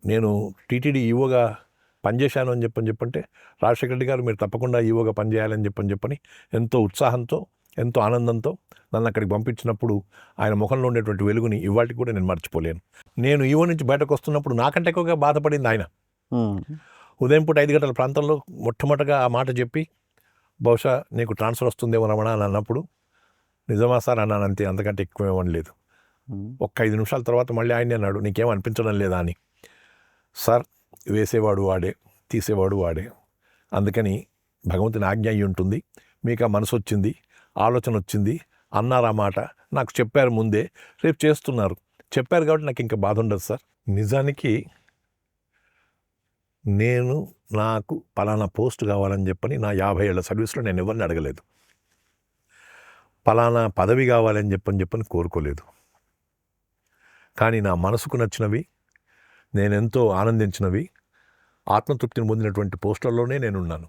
నేను టీటీడీ ఈవోగా పనిచేశాను అని చెప్పంటే రాజశేఖర రెడ్డి గారు మీరు తప్పకుండా ఈవోగా పనిచేయాలని చెప్పని ఎంతో ఉత్సాహంతో ఎంతో ఆనందంతో నన్ను అక్కడికి పంపించినప్పుడు ఆయన ముఖంలో ఉండేటువంటి వెలుగుని ఇవాటికి కూడా నేను మర్చిపోలేను. నేను ఈవో నుంచి బయటకు వస్తున్నప్పుడు నాకంటే ఎక్కువగా బాధపడింది ఆయన. ఉదయం పూట 5 గంటల ప్రాంతంలో మొట్టమొదటిగా ఆ మాట చెప్పి బహుశా నీకు ట్రాన్స్ఫర్ వస్తుందేమో రమణ అని అన్నప్పుడు నిజమా సార్ అన్నాను, అంతే, అంతకంటే ఎక్కువ ఏమనలేదు. ఒక్క 5 నిమిషాల తర్వాత మళ్ళీ ఆయనే అన్నాడు, నీకేం అనిపించడం లేదా అని. సార్, వేసేవాడు వాడే, తీసేవాడు వాడే, అందుకని భగవంతుని ఆజ్ఞ అయి ఉంటుంది. మీకు ఆ మనసు వచ్చింది, ఆలోచన వచ్చింది అన్నారు. ఆ మాట నాకు చెప్పారు ముందే, రేపు చేస్తున్నారు, చెప్పారు కాబట్టి నాకు ఇంకా బాధ ఉండదు సార్. నిజానికి నాకు పలానా పోస్ట్ కావాలని చెప్పని నా 50 ఏళ్ల సర్వీస్లో నేను ఎవరిని అడగలేదు. పలానా పదవి కావాలని చెప్పని కోరుకోలేదు. కానీ నా మనసుకు నచ్చినవి, నేనెంతో ఆనందించినవి, ఆత్మతృప్తిని పొందినటువంటి పోస్టుల్లోనే నేనున్నాను.